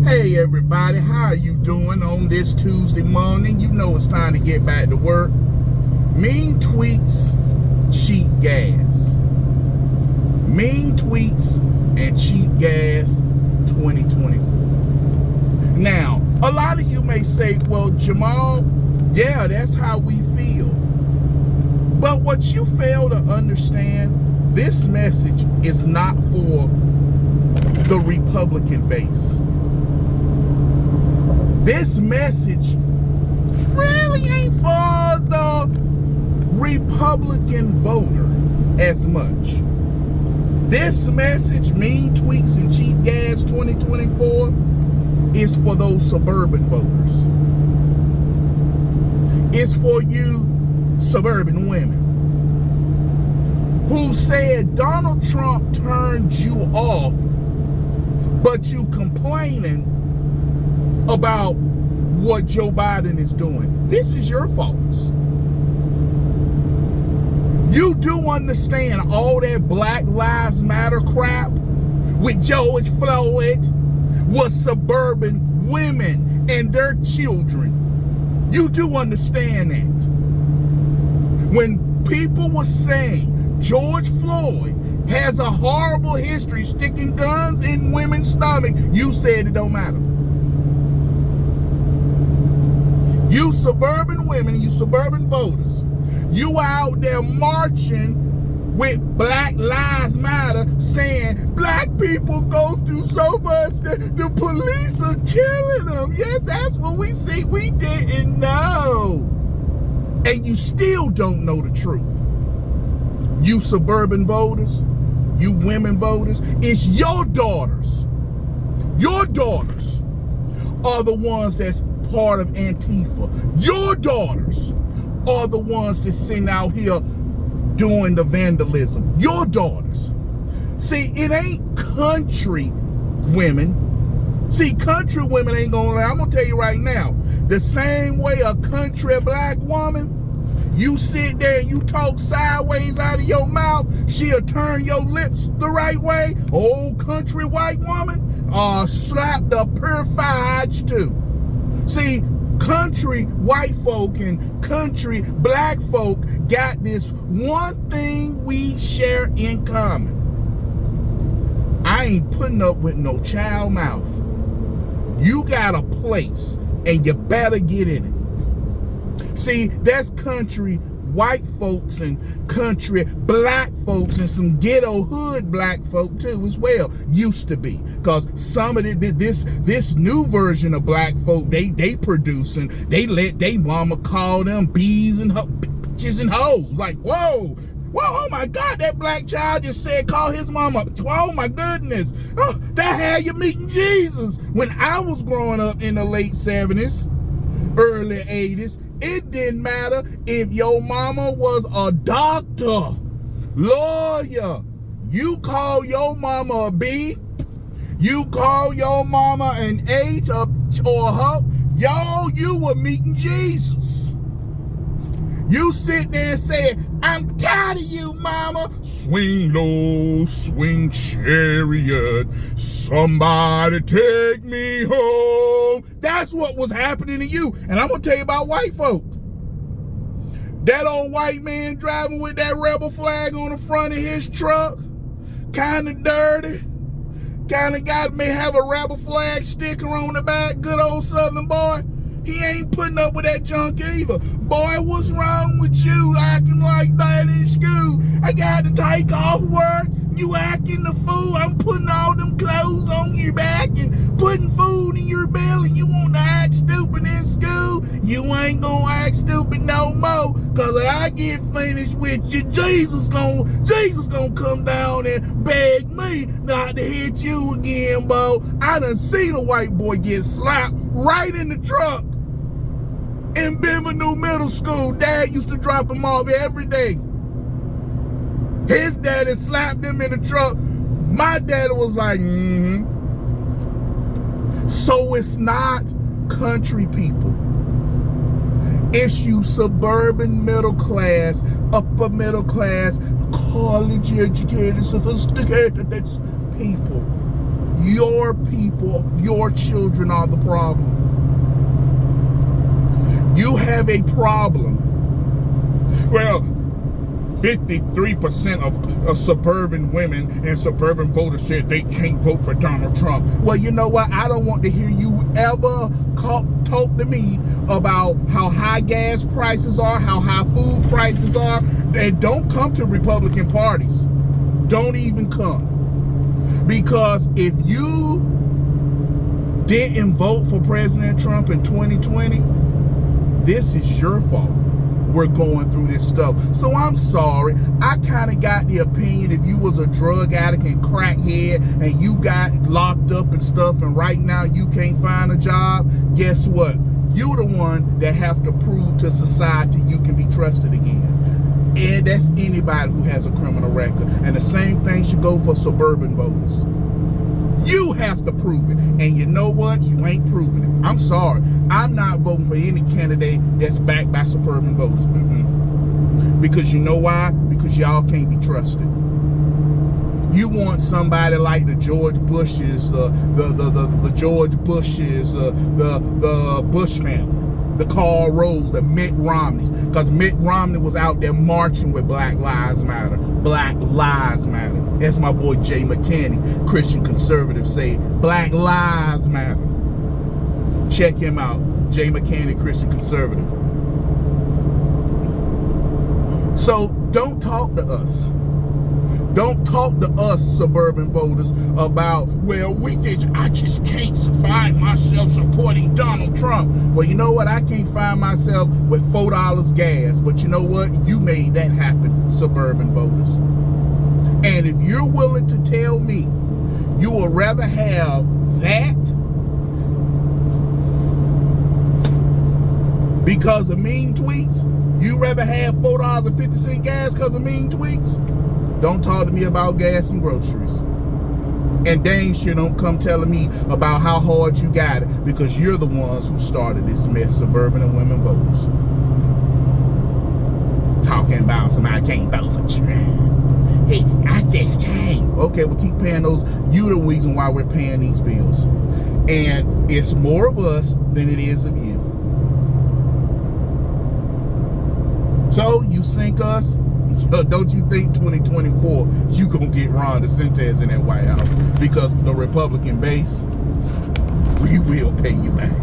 Hey everybody, how are you doing on this Tuesday morning? You know it's time to get back to work. Mean tweets, cheap gas. Mean tweets and cheap gas 2024. Now, a lot of you may say, well, Jamal, yeah, that's how we feel. But what you fail to understand, this message is not for the Republican base. This message really ain't for the Republican voter as much. This message, mean tweets and cheap gas 2024, is for those suburban voters. It's for you suburban women who said Donald Trump turned you off, but you complaining about what Joe Biden is doing. This is your fault. You do understand all that Black Lives Matter crap with George Floyd was suburban women and their children. You do understand that. When people were saying George Floyd has a horrible history sticking guns in women's stomach, you said it don't matter. You suburban women, you suburban voters, you out there marching with Black Lives Matter saying black people go through so much that the police are killing them. Yes, that's what we see. We didn't know. And you still don't know the truth. You suburban voters, you women voters, it's your daughters. Your daughters are the ones that's part of Antifa. Your daughters are the ones that sitting out here doing the vandalism. Your daughters. See, it ain't country women. See, country women ain't gonna lie. I'm gonna tell you right now, the same way a country black woman, you sit there and you talk sideways out of your mouth, she'll turn your lips the right way. Old country white woman, slap the purified too. See, country white folk and country black folk got this one thing we share in common. I ain't putting up with no child mouth. You got a place and you better get in it. See, that's country white folks and country black folks and some ghetto hood black folk too as well. Used to be. Because some of this new version of black folk, they producing, they let they mama call them bees and bitches and hoes. Like, whoa, oh my God, that black child just said call his mama. Oh my goodness. Oh, that had you meeting Jesus. When I was growing up in the late 70s, early 80s, it didn't matter if your mama was a doctor, lawyer. You call your mama a B, you call your mama an H or her, you were meeting Jesus. You sit there and say, I'm tired of you, mama. Swing low, swing chariot. Somebody take me home. That's what was happening to you. And I'm going to tell you about white folk. That old white man driving with that rebel flag on the front of his truck, kind of dirty, kind of guy may have a rebel flag sticker on the back, good old Southern boy. He ain't putting up with that junk either. Boy, what's wrong with you acting like that in school? I got to take off work. You acting the fool. I'm putting all them clothes on your back and putting food in your belly. You want to act stupid in school? You ain't going to act stupid no more. Because if I get finished with you, Jesus gonna come down and beg me not to hit you again, bo. I done seen a white boy get slapped right in the truck. In Bienvenue Middle School, Dad used to drop him off every day. His daddy slapped him in the truck. My daddy was like, So it's not country people. It's you suburban middle class, upper middle class, college educated, sophisticated people. Your people, your children are the problem. You have a problem. Well, 53% of suburban women and suburban voters said they can't vote for Donald Trump. Well, you know what? I don't want to hear you ever talk to me about how high gas prices are, how high food prices are. They don't come to Republican parties. Don't even come. Because if you didn't vote for President Trump in 2020, this is your fault. We're going through this stuff. So I'm sorry. I kind of got the opinion if you was a drug addict and crackhead and you got locked up and stuff and right now you can't find a job, guess what? You the one that have to prove to society you can be trusted again. And that's anybody who has a criminal record. And the same thing should go for suburban voters. You have to prove it. And you know what? You ain't proving it. I'm sorry. I'm not voting for any candidate that's backed by suburban voters. Because you know why? Because y'all can't be trusted. You want somebody like the George Bushes, the George Bushes, the Bush family, the Karl Rove, the Mitt Romneys. Because Mitt Romney was out there marching with Black Lives Matter. Black Lives Matter. As my boy Jay McCanney, Christian conservative, say, Black Lives Matter. Check him out, Jay McCanney, Christian conservative. So don't talk to us. Don't talk to us suburban voters about, well, I just can't find myself supporting Donald Trump. Well, you know what? I can't find myself with $4 gas. But you know what? You made that happen, suburban voters. And if you're willing to tell me you would rather have that because of mean tweets, you rather have $4.50 gas because of mean tweets, don't talk to me about gas and groceries. And dang sure don't come telling me about how hard you got it, because you're the ones who started this mess, suburban and women voters. Talking about somebody can't vote for Trump. Hey, I just can't. Okay, we'll keep paying those. You the reason why we're paying these bills. And it's more of us than it is of you. So you sink us. Don't you think 2024 you gonna get Ron DeSantis in that White House? Because the Republican base, we will pay you back.